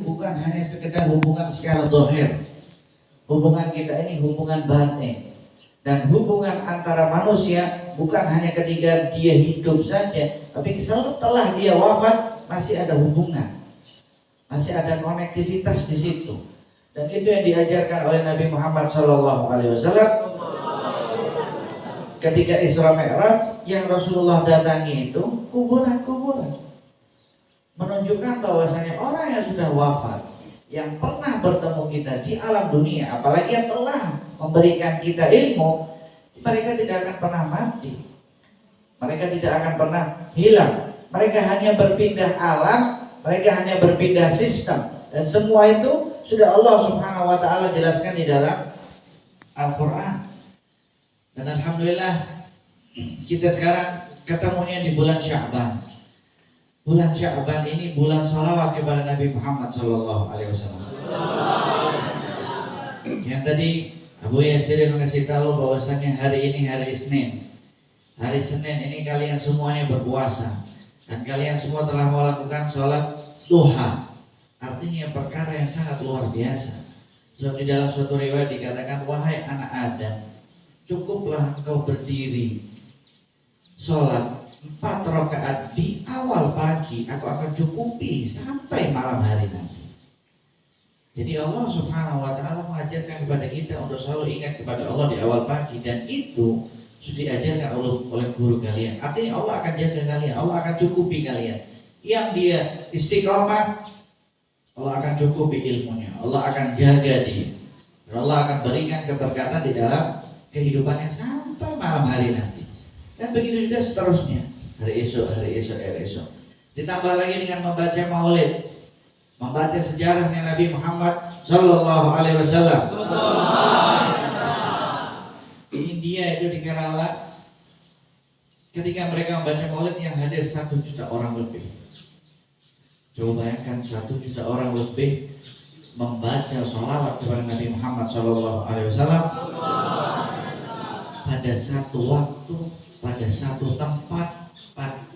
bukan hanya sekedar hubungan secara zahir. Hubungan kita ini hubungan batin. Dan hubungan antara manusia bukan hanya ketika dia hidup saja, tapi setelah dia wafat masih ada hubungan. Masih ada konektivitas di situ. Dan itu yang diajarkan oleh Nabi Muhammad SAW ketika Isra Mi'raj. Yang Rasulullah datangi itu kuburan-kuburan, menunjukkan bahwasanya orang yang sudah wafat, yang pernah bertemu kita di alam dunia, apalagi yang telah memberikan kita ilmu, mereka tidak akan pernah mati, mereka tidak akan pernah hilang, mereka hanya berpindah alam, mereka hanya berpindah sistem. Dan semua itu sudah Allah Subhanahu wa ta'ala jelaskan di dalam Al-Quran. Dan alhamdulillah kita sekarang ketemunya di bulan Sya'ban. Bulan Sya'ban ini bulan salawat kepada Nabi Muhammad SAW. Yang tadi Abu Yasir mengasih tahu bahwasanya hari ini hari Senin. Hari Senin ini kalian semuanya berpuasa dan kalian semua telah melakukan sholat duha. Artinya perkara yang sangat luar biasa. Sebab di dalam suatu riwayat dikatakan, wahai anak Adam, cukuplah engkau berdiri sholat 4 rakaat di awal pagi, aku akan cukupi sampai malam hari nanti. Jadi Allah Subhanahu wa ta'ala mengajarkan kepada kita untuk selalu ingat kepada Allah di awal pagi. Dan itu sudah diajarkan oleh guru kalian. Artinya Allah akan jaga kalian, Allah akan cukupi kalian. Yang dia istiqomah, Allah akan cukupi ilmunya, Allah akan jaga dia, Allah akan berikan keberkatan di dalam kehidupannya sampai malam hari nanti. Dan begitu juga seterusnya, hari esok. Ditambah lagi dengan membaca maulid, membaca sejarahnya Nabi Muhammad Sallallahu Alaihi Wasallam. Ini dia itu di Kerala, ketika mereka membaca maulid yang hadir 1 juta orang lebih. Coba bayangkan 1 juta orang lebih membaca sholawat kepada Nabi Muhammad Sallallahu Alaihi Wasallam pada satu waktu, pada satu tempat,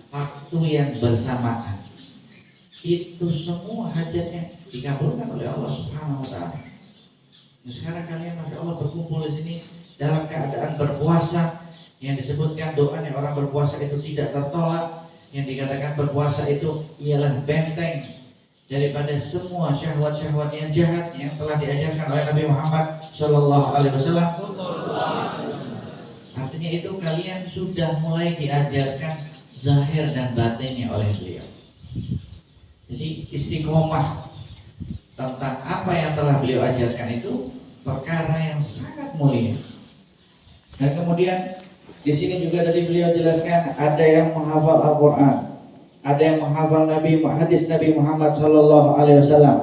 waktu yang bersamaan. Itu semua hajatnya dikabulkan oleh Allah Subhanahu Wa Taala. Nah, sekarang kalian masya Allah berkumpul di sini dalam keadaan berpuasa, yang disebutkan doanya orang berpuasa itu tidak tertolak. Yang dikatakan berpuasa itu ialah benteng daripada semua syahwat-syahwat yang jahat yang telah diajarkan oleh Nabi Muhammad Sallallahu Alaihi Wasallam. Artinya itu kalian sudah mulai diajarkan zahir dan batinnya oleh beliau. Jadi istiqomah tentang apa yang telah beliau ajarkan itu perkara yang sangat mulia. Dan kemudian di sini juga tadi beliau jelaskan ada yang menghafal Al-Quran, ada yang menghafal hadis Nabi Muhammad Sallallahu Alaihi Wasallam.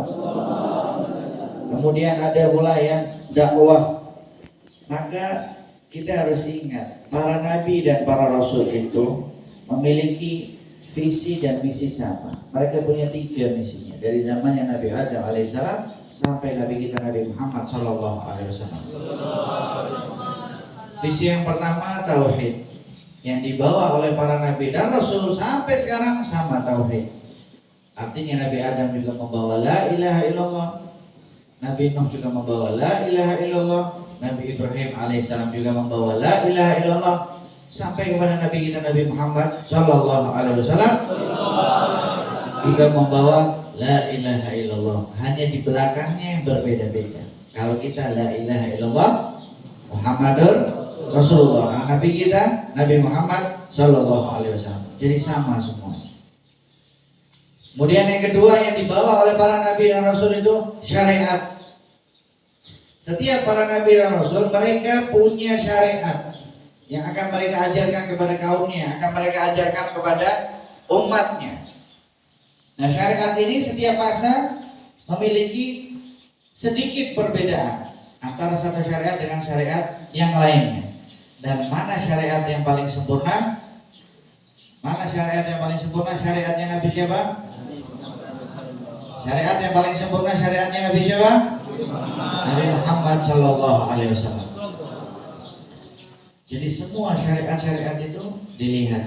Kemudian ada pula yang dakwah. Maka kita harus ingat, para nabi dan para rasul itu memiliki visi dan misi sama. Mereka punya 3 misinya dari zamannya Nabi Adam alaihissalam sampai Nabi kita Nabi Muhammad Sallallahu Alaihi Wasallam. Visi yang pertama tauhid, yang dibawa oleh para nabi dan rasul sampai sekarang sama tauhid. Artinya Nabi Adam juga membawa la ilaha illallah, Nabi Nuh juga membawa la ilaha illallah, Nabi Ibrahim alaihissalam juga membawa la ilaha illallah, sampai kepada Nabi kita Nabi Muhammad Sallallahu Alaihi Wasallam juga membawa la ilaha illallah. Hanya di belakangnya yang berbeda-beda. Kalau kita la ilaha illallah Muhammadur Rasulullah, Nabi kita Nabi Muhammad Sallallahu Alaihi Wasallam. Jadi sama semua. Kemudian yang kedua yang dibawa oleh para nabi dan rasul itu syariat. Setiap para nabi dan rasul mereka punya syariat yang akan mereka ajarkan kepada kaumnya, akan mereka ajarkan kepada umatnya. Nah, syariat ini setiap masa memiliki sedikit perbedaan antara satu syariat dengan syariat yang lainnya. Dan mana syariat yang paling sempurna? Mana syariat yang paling sempurna? Syariatnya Nabi siapa? Syariat yang paling sempurna syariatnya Nabi siapa? Nabi Muhammad Sallallahu Alaihi Wasallam. Jadi semua syariat-syariat itu dilihat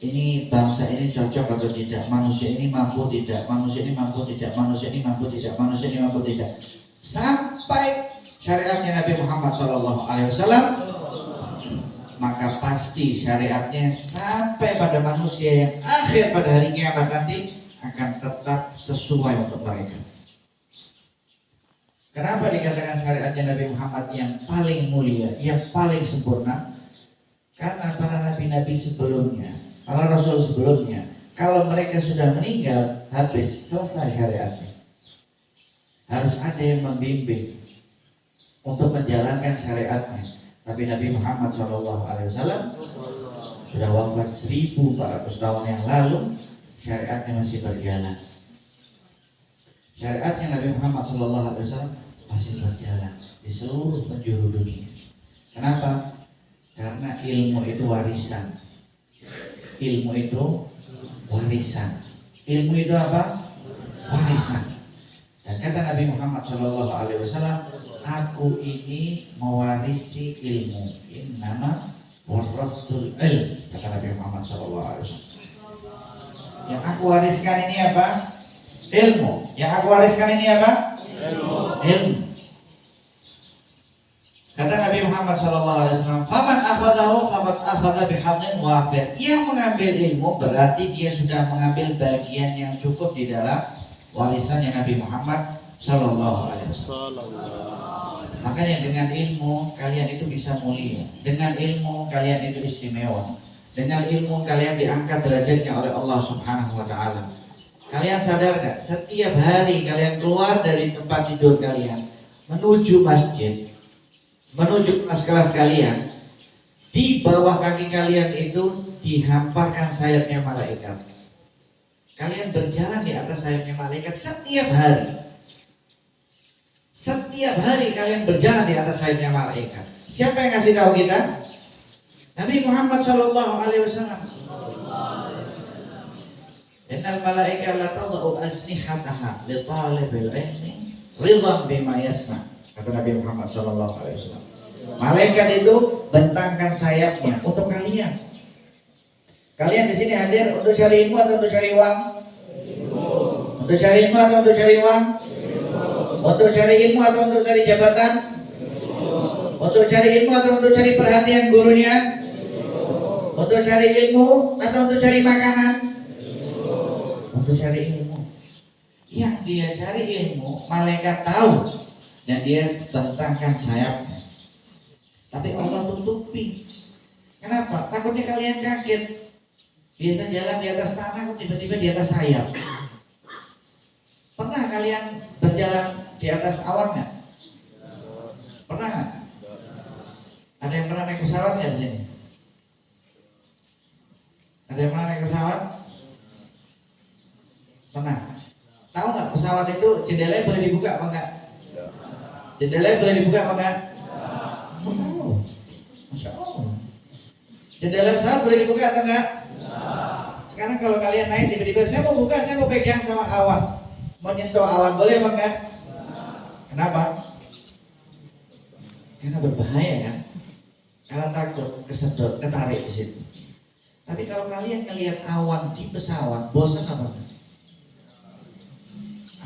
ini bangsa ini cocok atau tidak, manusia ini mampu tidak, manusia ini mampu tidak, manusia ini mampu tidak, manusia ini mampu tidak, sampai syariatnya Nabi Muhammad SAW, maka pasti syariatnya sampai pada manusia yang akhir pada hari kiamat nanti akan tetap sesuai untuk mereka. Kenapa dikatakan syariatnya Nabi Muhammad yang paling mulia, yang paling sempurna? Karena para nabi-nabi sebelumnya, para rasul sebelumnya, kalau mereka sudah meninggal, habis, selesai syariatnya. Harus ada yang membimbing untuk menjalankan syariatnya. Tapi Nabi Muhammad SAW sudah wafat 1400 tahun yang lalu, syariatnya masih berjalan. Syariatnya Nabi Muhammad SAW masih berjalan di seluruh penjuru dunia. Kenapa? Karena ilmu itu warisan. Ilmu itu warisan. Ilmu itu apa? Warisan. Dan kata Nabi Muhammad SAW, aku ini mewarisi ilmu. Innama warasul ilm, kata Nabi Muhammad SAW. Yang aku wariskan ini apa? Ilmu. Yang aku wariskan ini apa? Ilmu. Kata Nabi Muhammad SAW, faman akhadahu faqad akhadha bihadin wafir. Yang mengambil ilmu berarti dia sudah mengambil bagian yang cukup di dalam warisannya Nabi Muhammad SAW. Makanya dengan ilmu kalian itu bisa mulia. Dengan ilmu kalian itu istimewa. Dengan ilmu kalian diangkat derajatnya oleh Allah Subhanahu wa Ta'ala. Kalian sadar gak? Setiap hari kalian keluar dari tempat tidur kalian menuju masjid, menuju kelas-kelas kalian, di bawah kaki kalian itu dihamparkan sayapnya malaikat. Kalian berjalan di atas sayapnya malaikat setiap hari. Setiap hari kalian berjalan di atas sayapnya malaikat. Siapa yang kasih tahu kita? Nabi Muhammad SAW. Innal malaika la tadau ajnihataha li talibil ilmi ridhan bima yasma. Kata Nabi Muhammad SAW. Malaikat itu bentangkan sayapnya untuk kalian. Kalian di sini hadir untuk cari ilmu atau untuk cari uang? Untuk cari ilmu atau untuk cari uang? Untuk cari ilmu atau untuk cari jabatan? Untuk cari ilmu atau untuk cari perhatian gurunya? Untuk cari ilmu atau untuk cari makanan? Untuk cari ilmu. Yang dia cari ilmu, malaikat tahu dan dia bentangkan sayapnya. Tapi Allah tutupi. Kenapa? Takutnya kalian kaget. Biasa jalan di atas tanah, tiba-tiba di atas sayap. Pernah kalian berjalan di atas awan nggak? Pernah nggak? Ada yang pernah naik pesawat nggak di sini? Ada yang pernah naik pesawat? Pernah. Tahu nggak pesawat itu jendelanya boleh dibuka apa enggak? Jendelanya boleh dibuka apa enggak? Oh, Masya Allah. Jendela pesawat boleh dibuka atau enggak? Sekarang kalau kalian naik tiba-tiba saya mau buka, saya mau pegang sama awan, mau nyentuh awan, boleh apa enggak? Kenapa? Karena berbahaya kan? Karena takut kesedot, ketarik di situ. Tapi kalau kalian ngelihat awan di pesawat, bosan apa enggak?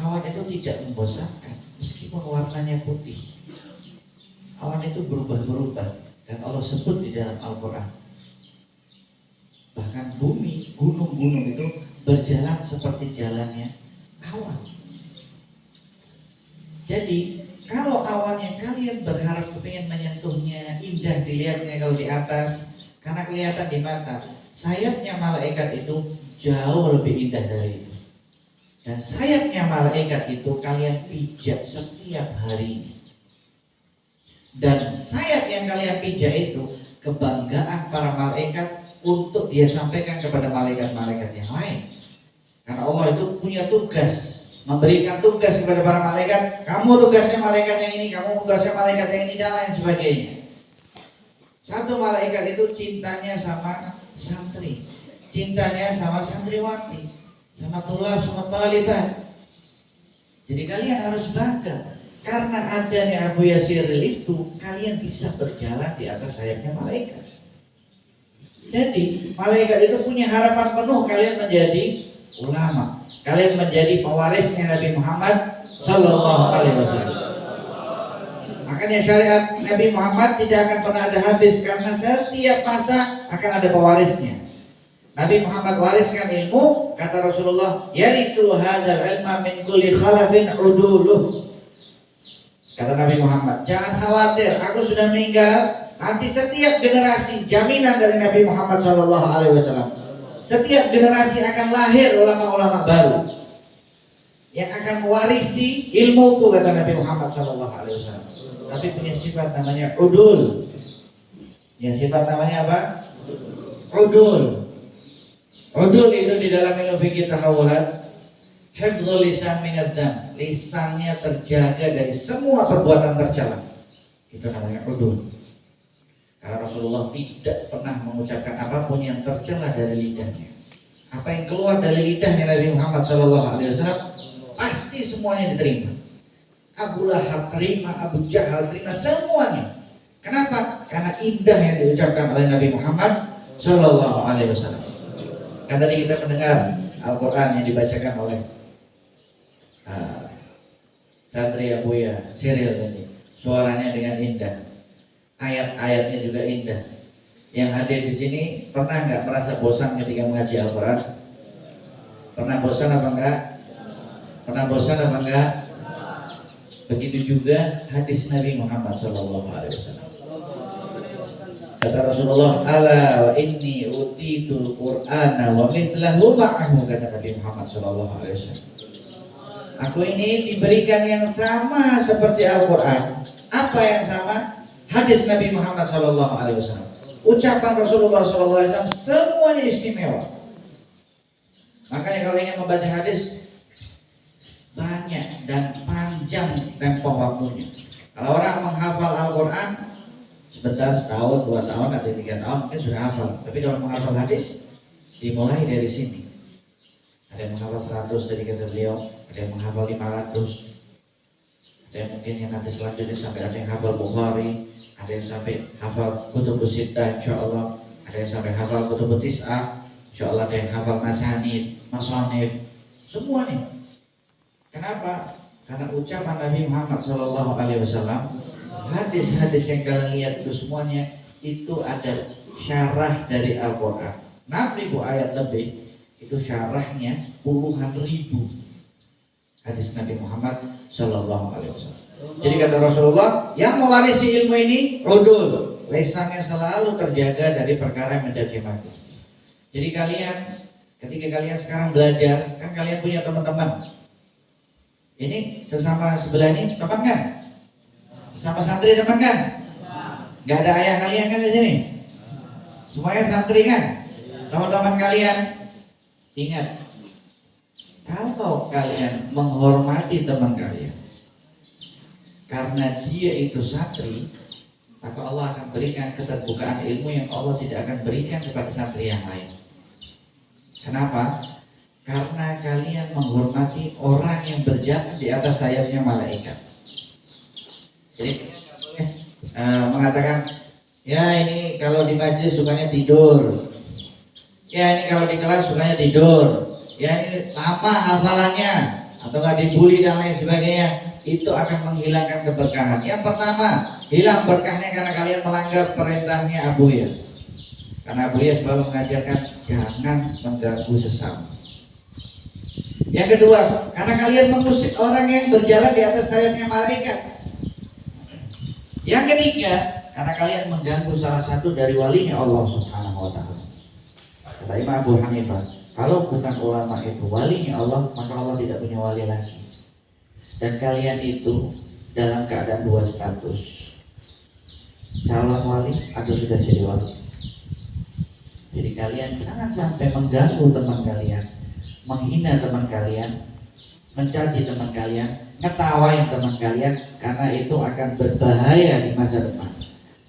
Awan itu tidak membosankan, meskipun warnanya putih. Awan itu berubah-berubah dan Allah sebut di dalam Al-Quran. Bahkan bumi, gunung-gunung itu berjalan seperti jalannya awan. Jadi kalau awan yang kalian berharap kepingin menyentuhnya, indah dilihatnya kalau di atas, karena kelihatan di mata, sayapnya malaikat itu jauh lebih indah dari itu. Dan sayapnya malaikat itu kalian pijak setiap hari. Dan sayap yang kalian pijak itu kebanggaan para malaikat untuk dia sampaikan kepada malaikat-malaikat yang lain. Karena Allah itu punya tugas, memberikan tugas kepada para malaikat. Kamu tugasnya malaikat yang ini, kamu tugasnya malaikat yang ini, dan lain sebagainya. Satu malaikat itu cintanya sama santri, cintanya sama santriwati, sama tulab, sama taliban. Jadi kalian harus bangga. Karena adanya Abu Yasir itu, kalian bisa berjalan di atas sayapnya malaikat. Jadi malaikat itu punya harapan penuh kalian menjadi ulama, kalian menjadi pewarisnya Nabi Muhammad Sallallahu Alaihi Wasallam. Makanya syariat Nabi Muhammad tidak akan pernah ada habis, karena setiap masa akan ada pewarisnya. Nabi Muhammad wariskan ilmu, kata Rasulullah, yarithu hadzal ilma min kulli khalafin uduluh. Kata Nabi Muhammad, jangan khawatir, aku sudah meninggal, nanti setiap generasi, jaminan dari Nabi Muhammad Sallallahu Alaihi Wasallam, setiap generasi akan lahir ulama-ulama baru yang akan mewarisi ilmuku, kata Nabi Muhammad Sallallahu Alaihi Wasallam. Tapi punya sifat namanya udul. Ya, sifat namanya apa? Udul. Udul itu di dalam ilmu fikih tahawulan, hifdzul lisan minadz dzam, lisannya terjaga dari semua perbuatan tercela. Itu namanya udul. Karena Rasulullah tidak pernah mengucapkan apapun yang tercela dari lidahnya. Apa yang keluar dari lidahnya Nabi Muhammad SAW pasti semuanya diterima. Abu Lahab terima, Abu Jahal terima, semuanya. Kenapa? Karena indah yang diucapkan oleh Nabi Muhammad SAW. Kan tadi kita mendengar Al-Quran yang dibacakan oleh Santri Abuya Siril tadi, suaranya dengan indah, ayat-ayatnya juga indah. Yang hadir di sini pernah nggak merasa bosan ketika mengaji Al-Quran? Pernah bosan apa enggak? Pernah bosan apa enggak? Begitu juga hadis Nabi Muhammad SAW. Kata Rasulullah, ala wa inni utitul Qur'ana wa mithlahu ma'ahu, kata Nabi Muhammad SAW. Aku ini diberikan yang sama seperti Al-Quran. Apa yang sama? Hadis Nabi Muhammad SAW. Ucapan Rasulullah SAW semuanya istimewa. Makanya kalau ingin membaca hadis, banyak dan panjang tempo waktunya. Kalau orang menghafal Al-Quran sebentar, setahun, 2 tahun, atau 3 tahun mungkin sudah hafal. Tapi kalau menghafal hadis, dimulai dari sini. Ada yang menghafal 100 dari kata beliau, ada yang menghafal 500, ada yang mungkin yang nanti selanjutnya sampai ada yang hafal Bukhari, ada yang sampai hafal Kutubus Sittah insyaallah, ada yang sampai hafal Kutubus Tis'ah insyaallah, ada yang hafal Masanid, Masanif, semua nih. Kenapa? Karena ucapan Nabi Muhammad SAW, hadis-hadis yang kalian lihat itu semuanya itu ada syarah dari Al-Quran. 6.000 ayat lebih, itu syarahnya puluhan ribu hadis Nabi Muhammad SAW. Jadi kata Rasulullah, yang mewarisi ilmu ini udul, lisannya selalu terjaga dari perkara yang mencaci maki. Jadi kalian, ketika kalian sekarang belajar, kan kalian punya teman-teman. Ini sesama sebelah ini teman kan? Sesama santri teman kan? Gak ada ayah kalian kan di sini? Semuanya santri kan? Teman-teman kalian, ingat, kalau kalian menghormati teman kalian karena dia itu santri, maka Allah akan berikan keterbukaan ilmu yang Allah tidak akan berikan kepada santri yang lain. Kenapa? Karena kalian menghormati orang yang berjalan di atas sayapnya malaikat. Jadi mengatakan, ya ini kalau di majlis sukanya tidur, ya ini kalau di kelas sukanya tidur, ya ini lama hafalannya, atau nggak dibully dan lain sebagainya, itu akan menghilangkan keberkahan. Yang pertama, hilang berkahnya karena kalian melanggar perintahnya Abuya. Karena Abuya selalu mengajarkan jangan mengganggu sesama. Yang kedua, karena kalian mengusik orang yang berjalan di atas sayapnya malaikat. Yang ketiga, karena kalian mengganggu salah satu dari walinya Allah Subhanahu wa Ta'ala. Kata Imam Abu Hanifah, kalau bukan ulama itu walinya Allah, maka Allah tidak punya wali lagi. Dan kalian itu dalam keadaan 2 status, calon wali atau sudah jadi wali. Jadi kalian jangan sampai mengganggu teman kalian, menghina teman kalian, mencaci teman kalian, ngetawain teman kalian, karena itu akan berbahaya di masa depan.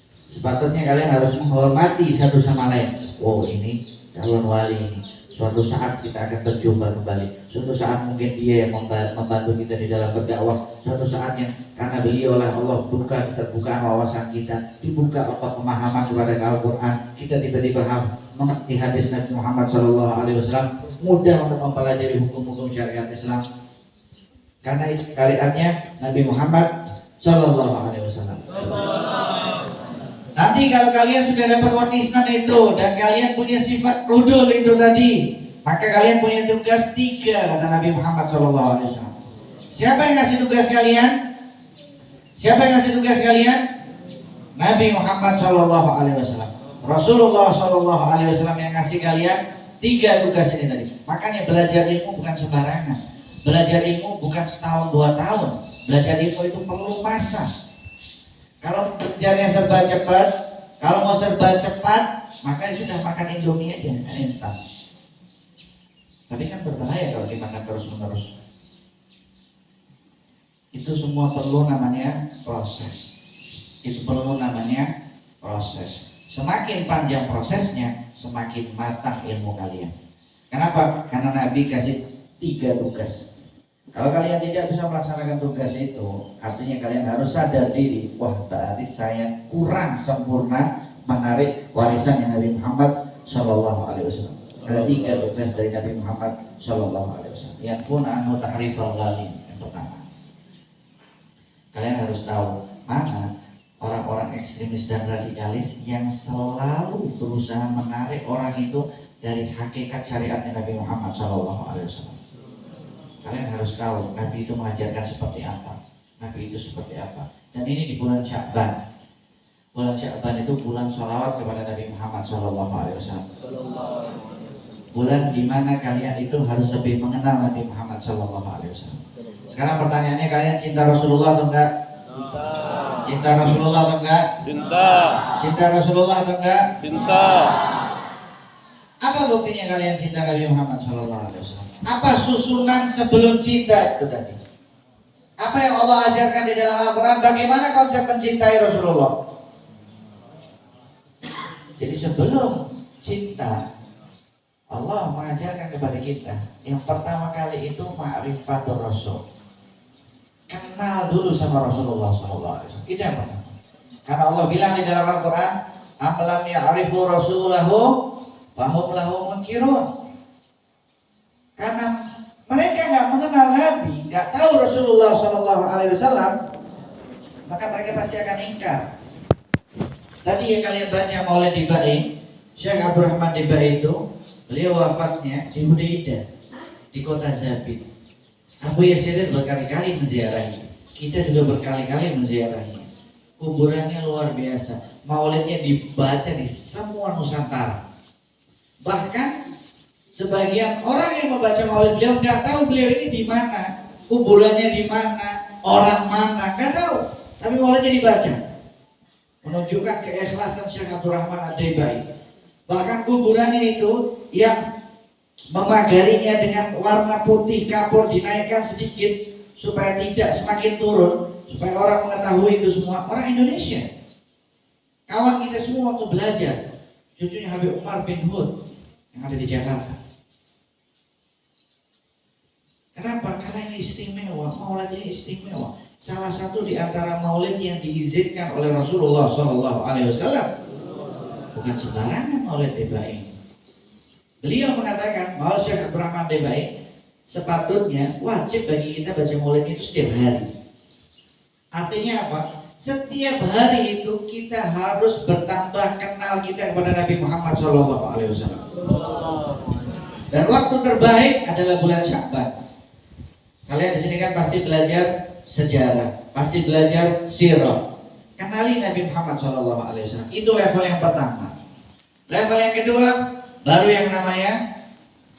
Sepatutnya kalian harus menghormati satu sama lain. Oh, ini calon wali ini, suatu saat kita akan berjumpa kembali. Suatu saat mungkin dia yang membantu kita di dalam berdakwah. Suatu saat yang karena beliau oleh Allah buka keterbukaan wawasan kita, dibuka apa pemahaman kepada Al-Quran, kita tiba-tiba mengerti hadis Nabi Muhammad Shallallahu Alaihi Wasallam, mudah untuk mempelajari hukum-hukum syariat Islam karena itu syariatnya Nabi Muhammad Shallallahu Alaihi Wasallam. Nanti kalau kalian sudah dapat warisnan itu dan kalian punya sifat rudul itu tadi, maka kalian punya tugas 3 kata Nabi Muhammad Shallallahu Alaihi Wasallam. Siapa yang kasih tugas kalian? Siapa yang kasih tugas kalian? Nabi Muhammad Shallallahu Alaihi Wasallam. Rasulullah Shallallahu Alaihi Wasallam yang kasih kalian 3 tugas ini tadi. Makanya belajar ilmu bukan sembarangan. Belajar ilmu bukan setahun 2 tahun. Belajar ilmu itu perlu masa. Kalau belajarnya serba cepat, kalau mau serba cepat, maka sudah makan Indomie aja, instan. Tapi kan berbahaya kalau dimakan terus-menerus. Itu semua perlu namanya proses. Itu perlu namanya proses. Semakin panjang prosesnya, semakin matang ilmu kalian. Kenapa? Karena Nabi kasih 3 tugas. Kalau kalian tidak bisa melaksanakan tugas itu, artinya kalian harus sadar diri. Wah, berarti saya kurang sempurna menarik warisan yang Nabi Muhammad Shallallahu Alaihi Wasallam. Ada 3 tugas dari Nabi Muhammad Shallallahu Alaihi Wasallam. Yang pun anu tahrifal ghalin. Yang pertama, kalian harus tahu mana orang-orang ekstremis dan radikalis yang selalu berusaha menarik orang itu dari hakikat syariatnya Nabi Muhammad SAW. Kalian harus tahu Nabi itu mengajarkan seperti apa, Nabi itu seperti apa. Dan ini di bulan Sya'ban. Bulan Sya'ban itu bulan sholawat kepada Nabi Muhammad SAW. Bulan dimana kalian itu harus lebih mengenal Nabi Muhammad SAW. Sekarang pertanyaannya, kalian cinta Rasulullah atau enggak? Cinta Rasulullah atau enggak? Cinta. Cinta Rasulullah atau enggak? Cinta. Apa buktinya kalian cinta Nabi Muhammad SAW? Apa susunan sebelum cinta itu tadi? Apa yang Allah ajarkan di dalam Al-Quran? Bagaimana konsep mencintai Rasulullah? Jadi sebelum cinta, Allah mengajarkan kepada kita yang pertama kali itu ma'rifatul Rasul. Kenal dulu sama Rasulullah SAW. Itu yang pertama. Karena Allah bilang di dalam Al-Quran, "Alam ya'rifu rasulahu fahum lahu munkirun." Karena mereka nggak mengenal Nabi, nggak tahu Rasulullah SAW, maka mereka pasti akan ingkar. Tadi yang kalian baca Maulid Dibai, Syekh Abdurrahman Dibai itu, beliau wafatnya di Hudaidah, di kota Zabid. Abu Yasir berkali-kali menziarahi. Kita juga berkali-kali menziarahi. Kuburannya luar biasa. Maulidnya dibaca di semua Nusantara. Bahkan sebagian orang yang membaca maulid beliau nggak tahu beliau ini di mana, kuburannya di mana, orang mana, nggak tahu. Tapi maulidnya dibaca, menunjukkan keikhlasan Syekh Abdurrahman Ad-Dibai. Bahkan kuburannya itu yang memagarinya dengan warna putih kapur dinaikkan sedikit supaya tidak semakin turun, supaya orang mengetahui itu semua orang Indonesia. Kawan kita semua waktu belajar, cucunya Habib Umar bin Hud yang ada di Jakarta. Kenapa? Karena ini istimewa, maulid ini istimewa. Salah satu di antara maulid yang diizinkan oleh Rasulullah SAW. Bukan sembarangan maulid Dibai. Beliau mengatakan maulid Syekh Abdurrahman Dibai sepatutnya wajib bagi kita baca maulid itu setiap hari. Artinya apa? Setiap hari itu kita harus bertambah kenal kita kepada Nabi Muhammad SAW. Dan waktu terbaik adalah bulan Sya'ban. Kalian di sini kan pasti belajar sejarah, pasti belajar sirah. Kenali Nabi Muhammad SAW. Itu level yang pertama. Level yang kedua, baru yang namanya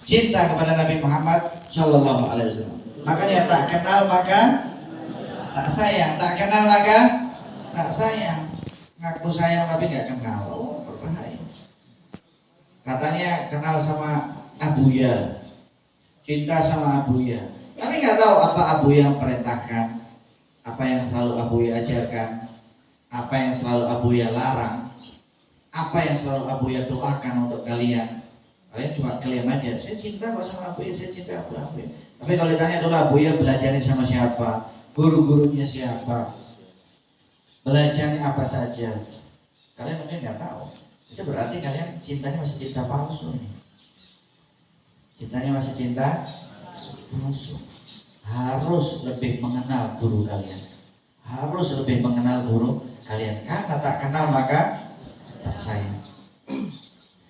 cinta kepada Nabi Muhammad SAW. Makanya tak kenal maka tak sayang, tak kenal maka tak sayang. Ngaku sayang tapi nggak kenal, oh, berbahaya. Katanya kenal sama Abuya, cinta sama Abuya, tapi nggak tahu apa Abuya perintahkan, apa yang selalu Abuya ajarkan, apa yang selalu Abuya larang, apa yang selalu Abuya doakan untuk kalian. Kalian cuma klaim aja, saya cinta kok sama Abuya, saya cinta Abuya. Tapi kalau ditanya dulu Abuya belajarnya sama siapa, guru-gurunya siapa, belajarnya apa saja, kalian mungkin nggak tahu. Itu berarti kalian cintanya masih cinta palsu nih. Cintanya masih cinta palsu. Harus lebih mengenal guru kalian. Harus lebih mengenal guru kalian. Karena tak kenal maka tak sayang.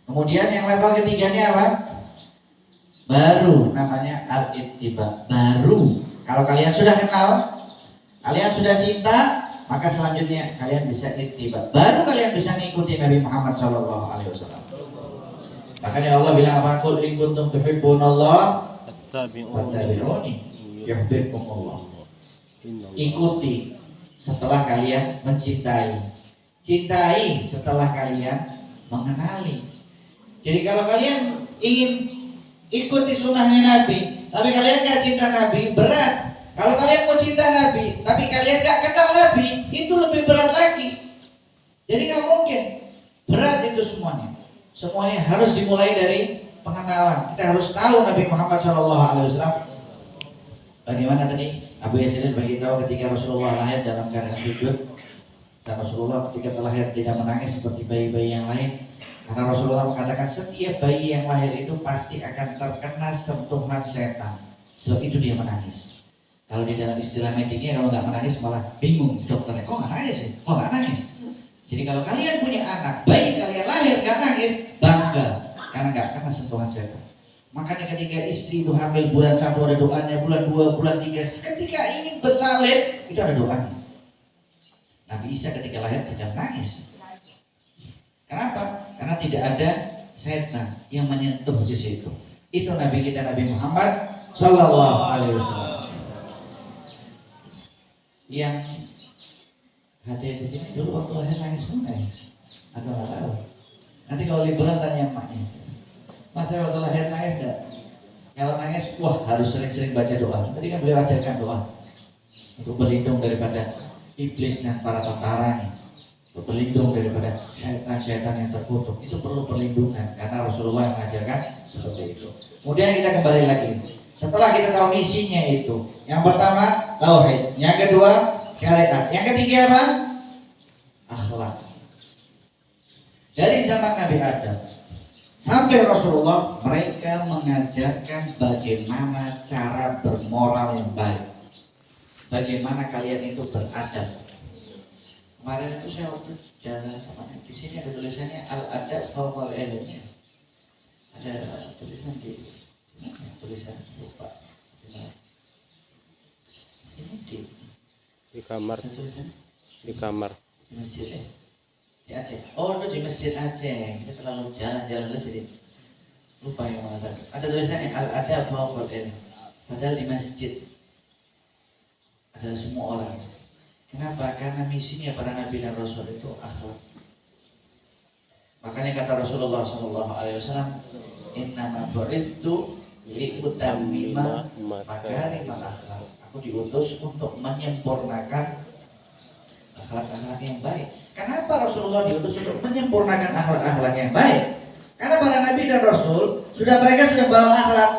Kemudian yang level ketiganya apa? Baru namanya al-ittiba. Baru kalau kalian sudah kenal, kalian sudah cinta, maka selanjutnya kalian bisa ittiba. Baru kalian bisa mengikuti Nabi Muhammad SAW. Makanya Allah bilang apa? Qul in kuntum tuhibbunallah fattabi'uni yuhibbukumullah. Ikuti setelah kalian mencintai. Cintai setelah kalian mengenali. Jadi kalau kalian ingin ikuti sunnahnya Nabi, tapi kalian gak cinta Nabi, berat. Kalau kalian mau cinta Nabi, tapi kalian gak kenal Nabi, itu lebih berat lagi. Jadi gak mungkin. Berat itu semuanya. Semuanya harus dimulai dari pengenalan. Kita harus tahu Nabi Muhammad SAW. Bagaimana tadi Abu Yazid beritahu ketika Rasulullah lahir dalam keadaan sujud, dan Rasulullah ketika lahir tidak menangis seperti bayi-bayi yang lain. Karena Rasulullah mengatakan setiap bayi yang lahir itu pasti akan terkena sentuhan setan. Sebab itu dia menangis. Kalau di dalam istilah mediknya, kalau nggak menangis malah bingung dokternya. Kok nggak nangis sih? Kok nggak nangis? Jadi kalau kalian punya anak, bayi kalian lahir nggak nangis, bangga. Karena nggak kena sentuhan setan. Makanya ketika istri itu hamil bulan 1 ada doanya, bulan 2, bulan 3, ketika ingin bersalin itu ada doanya. Nabi Isa ketika lahir tidak menangis. Kenapa? Karena tidak ada setan yang menyentuh di situ. Itu Nabi kita Nabi Muhammad Sallallahu Alaihi Wasallam. Yang hadir di sini dulu waktu lahir nangis semua ya? Atau nggak tahu? Nanti kalau liburan tanya emaknya. Mas saya waktu lahir nangis nggak? Kalau nangis, wah harus sering-sering baca doa. Tadi kan beliau ajarkan doa untuk berlindung daripada iblis dan para tentaranya. Berlindung daripada syaitan-syaitan yang terkutuk. Itu perlu perlindungan karena Rasulullah mengajarkan seperti itu. Kemudian kita kembali lagi. Setelah kita tahu misinya itu, yang pertama tauhid, yang kedua syariat, yang ketiga apa? Akhlak. Dari zaman Nabi Adam sampai Rasulullah, mereka mengajarkan bagaimana cara bermoral yang baik. Bagaimana kalian itu beradab. Kemarin itu saya waktu jalan sama di sini ada tulisannya al-adab fawqal ilmi. Ada tulisan di tulisan lupa. Ini di kamar. Di kamar. Di masjid di Aceh. Oh itu di masjid Aceh. Kita terlalu jalan-jalan dulu jadi lupa yang mengatakan. Ada tulisannya al-adab fawqal ilmi. Padahal di masjid ada semua orang. Kenapa? Karena misinya para nabi dan rasul itu akhlak. Makanya kata Rasulullah SAW, innama bu'ithu liutammima makarimal akhlak. Aku diutus untuk menyempurnakan akhlak-akhlak yang baik. Kenapa Rasulullah diutus untuk menyempurnakan akhlak-akhlak yang baik? Karena para nabi dan rasul mereka sudah bawa akhlak.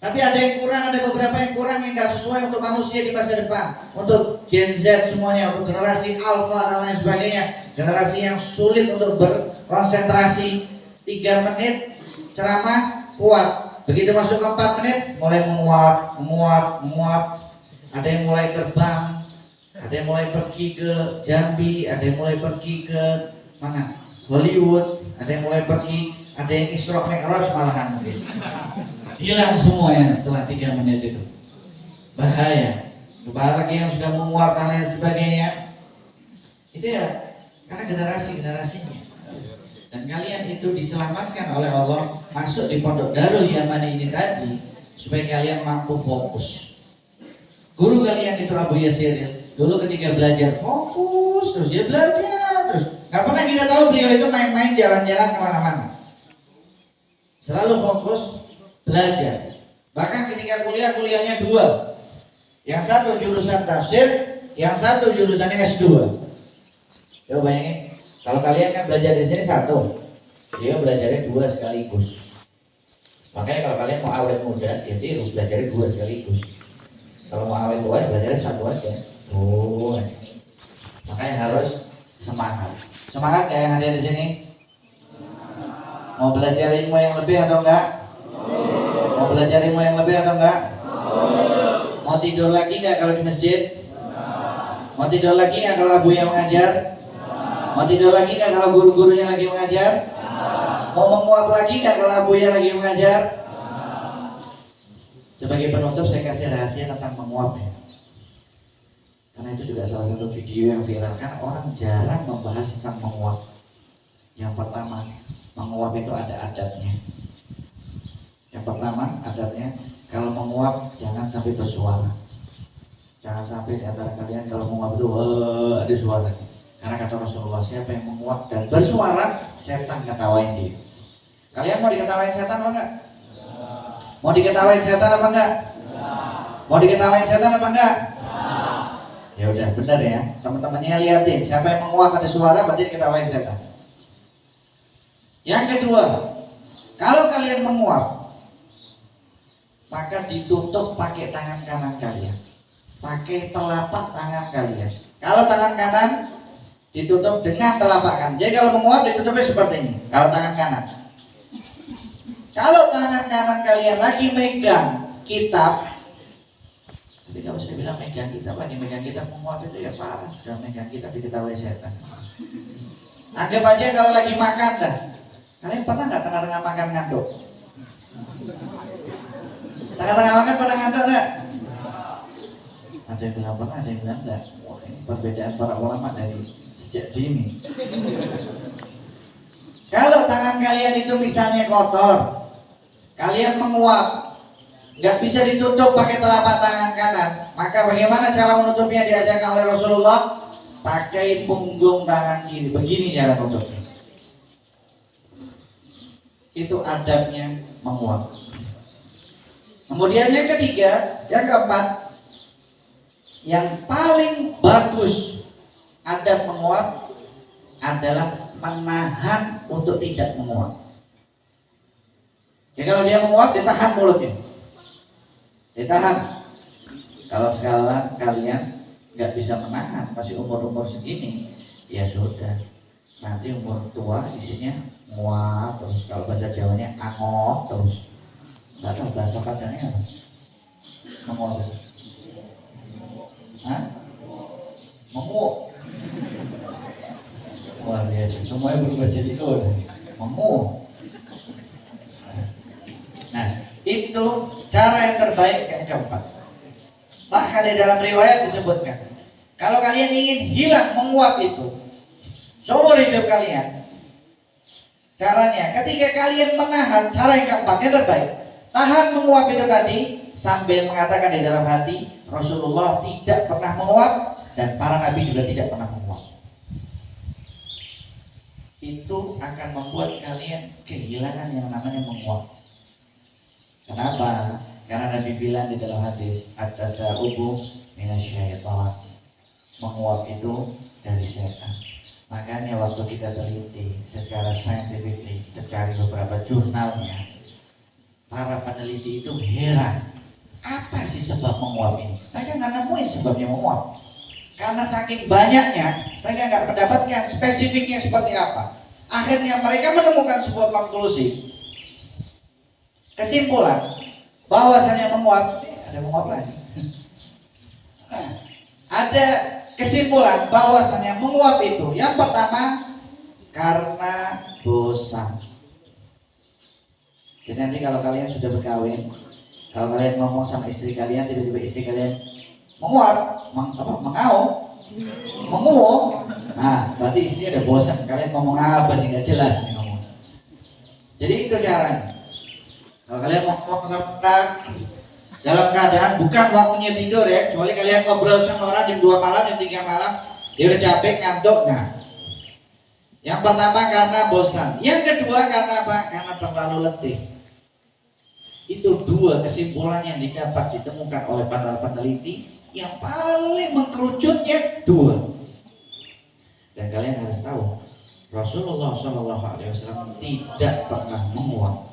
Tapi ada yang kurang, ada beberapa yang kurang yang nggak sesuai untuk manusia di masa depan. Untuk Gen Z semuanya, untuk generasi Alpha dan lain sebagainya. Generasi yang sulit untuk berkonsentrasi. 3 menit ceramah kuat. Begitu masuk ke 4 menit mulai menguap. Ada yang mulai terbang, ada yang mulai pergi ke Jambi, ada yang mulai pergi ke mana? Hollywood, ada yang mulai pergi, ada yang Isra Mi'raj malahan mungkin. Hilang semuanya setelah 3 menit itu. Bahaya. Apalagi yang sudah menguap dan lain sebagainya. Itu ya karena generasi-generasinya. Dan kalian itu diselamatkan oleh Allah masuk di pondok Darul Yamani ini tadi supaya kalian mampu fokus. Guru kalian itu Abu Yazid dulu ketika belajar fokus terus dia belajar terus. Gak pernah kita tahu beliau itu main-main jalan-jalan kemana-mana. Selalu fokus belajar. Bahkan ketika kuliahnya 2. Yang satu jurusan tafsir, yang satu jurusannya S2. Coba bayangin, kalau kalian kan belajar di sini 1, dia belajarnya 2 sekaligus. Makanya kalau kalian mau awet muda, ya tiru belajarnya 2 sekaligus. Kalau mau awet tua, belajarnya 1 aja. Makanya harus semangat. Semangat kayak yang ada di sini. Mau belajar ilmu yang lebih atau enggak? Mau belajar ilmu yang lebih atau enggak? Mau tidur lagi enggak kalau di masjid? Mau tidur lagi enggak kalau abu yang mengajar? Mau tidur lagi enggak kalau guru-gurunya lagi mengajar? Mau menguap lagi enggak kalau abu yang lagi mengajar? Sebagai penutup saya kasih rahasia tentang menguap ya. Karena itu juga salah satu video yang viral, kan orang jarang membahas tentang menguap. Yang pertama, menguap itu ada adabnya. Yang pertama adabnya, kalau menguap jangan sampai bersuara. Jangan sampai di antara kalian kalau menguap itu ada suara. Karena kata Rasulullah, siapa yang menguap dan bersuara, setan ketawain dia. Kalian mau diketawain setan apa enggak? Mau diketawain setan apa enggak? Mau diketawain setan apa enggak? Ya udah, benar ya. Teman-temannya liatin, siapa yang menguap ada suara berarti diketawain setan. Yang kedua, kalau kalian menguap, maka ditutup pakai tangan kanan kalian, pakai telapak tangan kalian. Kalau tangan kanan ditutup dengan telapak kanan. Jadi kalau menguap ditutupnya seperti ini. Kalau tangan kanan. Kalau tangan kanan kalian lagi megang kitab, tapi kalau saya bilang megang kitab, lagi megang kitab menguap itu ya parah. Sudah megang kitab diketahui setan. Anggap aja kalau lagi makan dah. Kalian pernah nggak tengah-tengah makan ngantuk? Tengah-tengah makan pernah ngantuk nggak? Ada yang bilang pernah, ada yang bilang enggak. Wah, ini perbedaan para ulama dari sejak dini. Kalau tangan kalian itu misalnya kotor, kalian menguap, nggak bisa ditutup pakai telapak tangan kanan, maka bagaimana cara menutupnya diajarkan oleh Rasulullah? Pakai punggung tangan kiri. Begini cara menutupnya. Itu adabnya menguap. Kemudian yang ketiga, yang keempat, yang paling bagus adab menguap adalah menahan untuk tidak menguap. Ya kalau dia menguap, ditahan mulutnya, ditahan. Kalau sekarang kalian nggak bisa menahan, masih umur segini, ya sudah, nanti umur tua isinya muap terus. Kalau bahasa Jawanya angok terus. Nggak tahu bahasa Padangnya apa? Menguap itu. Hah? Menguap. Luar biasa, semuanya berubah jadi menguap. Nah, itu cara yang terbaik yang keempat. Bahkan di dalam riwayat disebutkan, kalau kalian ingin hilang menguap itu seumur hidup kalian, caranya ketika kalian menahan, cara yang keempat yang terbaik, tahan menguap itu tadi sambil mengatakan di dalam hati, Rasulullah tidak pernah menguap dan para nabi juga tidak pernah menguap. Itu akan membuat kalian kehilangan yang namanya menguap. Kenapa? Karena Nabi bilang di dalam hadis, at-tata'ubu minasyaitan. Menguap itu dari setan. Makanya waktu kita teliti secara scientific, kita cari beberapa jurnalnya, para peneliti itu heran, apa sih sebab menguap ini? Mereka nggak nemuin sebabnya menguap. Karena saking banyaknya, mereka nggak mendapatkan spesifiknya seperti apa. Akhirnya mereka menemukan sebuah konklusi, kesimpulan bahwasanya menguap, ada menguap lagi. Ada kesimpulan bahwasanya menguap itu yang pertama karena bosan. Jadi nanti kalau kalian sudah berkawin, kalau kalian ngomong sama istri kalian, tiba-tiba istri kalian menguap, mengaum, menguap, nah berarti istri udah bosan. Kalian ngomong apa sih, nggak jelas nih ngomong. Jadi itu caranya. Kalau kalian mau ngomong dalam keadaan bukan waktunya tidur ya, kecuali kalian ngobrol sama orang jam 2 malam, jam 3 malam, dia udah capek, ngantuk. Nah, yang pertama karena bosan, yang kedua karena apa? Karena terlalu letih. Itu dua kesimpulan yang didapat ditemukan oleh para peneliti, yang paling mengkerucutnya dua. Dan kalian harus tahu, Rasulullah SAW tidak pernah menguap.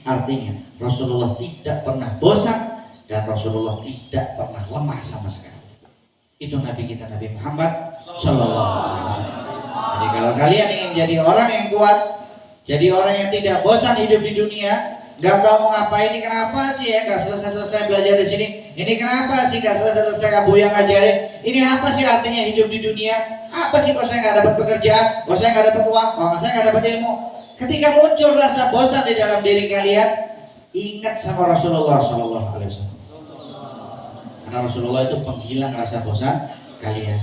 Artinya Rasulullah tidak pernah bosan dan Rasulullah tidak pernah lemah sama sekali. Itu Nabi kita, Nabi Muhammad SAW. Jadi kalau kalian ingin jadi orang yang kuat, Jadi orang yang tidak bosan hidup di dunia, nggak tahu mau ngapain, ini kenapa sih ya nggak selesai belajar di sini, ini kenapa sih nggak selesai Abu yang ngajarin, ini apa sih artinya hidup di dunia, apa sih kalau saya nggak dapat pekerjaan, kalau saya nggak dapat uang, kalau saya nggak dapat ilmu. Ketika muncul rasa bosan di dalam diri kalian, ingat sama Rasulullah Shallallahu Alaihi Wasallam. Karena Rasulullah itu penghilang rasa bosan kalian.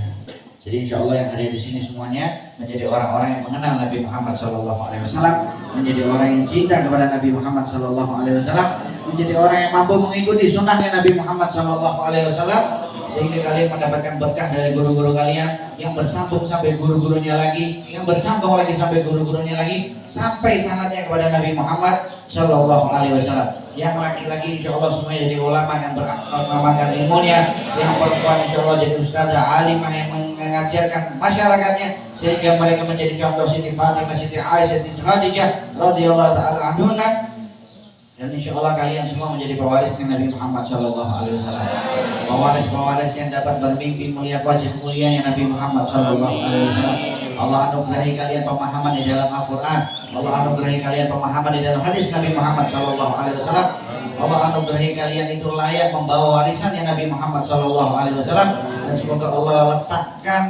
Jadi insya Allah yang ada di sini semuanya menjadi orang-orang yang mengenal Nabi Muhammad Shallallahu Alaihi Wasallam, menjadi orang yang cinta kepada Nabi Muhammad Shallallahu Alaihi Wasallam, menjadi orang yang mampu mengikuti sunnahnya Nabi Muhammad Shallallahu Alaihi Wasallam, sehingga kalian mendapatkan berkah dari guru-guru kalian yang bersambung sampai guru-gurunya lagi, yang bersambung lagi sampai guru-gurunya lagi, sampai sangatnya kepada Nabi Muhammad Shallallahu Alaihi Wasallam. Yang laki-laki insya Allah semuanya jadi ulama yang mengamalkan ilmunya, yang perempuan insya Allah jadi ustazah alimah yang mengajarkan masyarakatnya, sehingga mereka menjadi contoh Siti Fatimah, Siti Aisyah, Siti Khadijah radhiyallahu taala anhunna. Dan insya Allah kalian semua menjadi pewarisnya Nabi Muhammad Shallallahu Alaihi Wasallam, pewaris-pewaris yang dapat bermimpi melihat wajah mulianya Nabi Muhammad Shallallahu Alaihi Wasallam. Allah anugerahi kalian pemahaman di dalam Al-Quran, Allah anugerahi kalian pemahaman di dalam hadis Nabi Muhammad Shallallahu Alaihi Wasallam. Allah anugerahi kalian itu layak membawa warisannya Nabi Muhammad Shallallahu Alaihi Wasallam, dan semoga Allah letakkan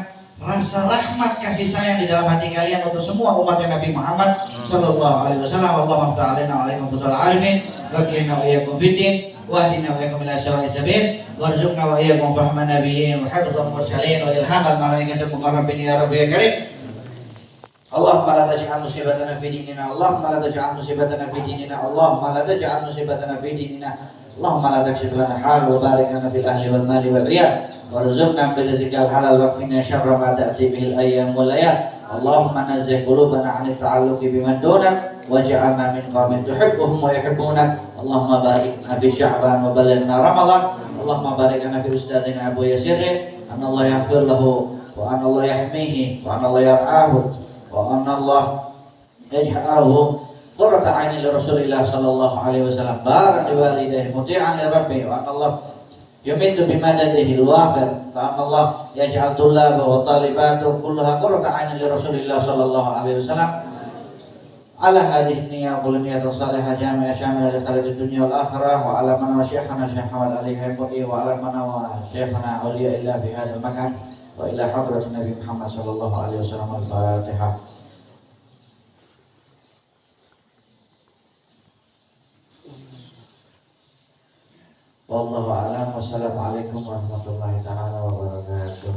rasa rahmat kasih sayang di dalam hati kalian untuk semua umatnya Nabi Muhammad Sallallahu Alaihi Wasallam. Allahumma ta'alina alaikum futul arifin wa qina wa iyyakum fiddin wa hdina wa iyyakum ila sawa'is sabil warzuqna wa iyyakum fahman nabiyyin wa hifdzal mursalin wa ilhamal malaikatil muqarrabin ya rabbi ya karim. Allahumma la taj'al musibatana fi dinina, Allahumma la taj'al musibatana fi dinina, Allahumma la taj'al musibatana fi dinina, Allahumma la takshif lana hal wa barik lana fil ahli wal mali wal iyad warzuqna birizqil halal waqfina syarra ma ta'ti bihil ayyam wal layal. Allahumma nazzih qulubana 'anil ta'alluqi biman dunak waj'alna min qaumin tuhibbuhum wa yuhibbunak. Allahumma barik fi sya'ban wa ballighna ramadan. Allahumma barik lana fi ustadzina Abu Yasir, an Allah yaghfir lahu wa an Allah yahmihi wa an Allah yar'ahu wa an Allah yaj'alahu qurrata 'ainin li Rasulillah sallallahu alaihi wasallam, baran li walidayhi muti'an li rabbih, wa an Allah yumintu bimadadihi al-wafir, wa an Allah yaj'al tullaba wa talibatu kullaha qurrata 'ainin li Rasulillah sallallahu alaihi wasallam. Ala hadhihi niyyah wa niyyatun salihah jami'ah syamilah li khairid dunya wal akhirah, wa ala man wa syekhana Syekh Muhammad Ali Hayqi wa ala man wa syekhana awliya illa fi hadzal makan wa ila hadratin Nabi Muhammad sallallahu alaihi wasallam. Al-Fatihah. Wallahu a'lam. Wassalamualaikum warahmatullahi taala wabarakatuh.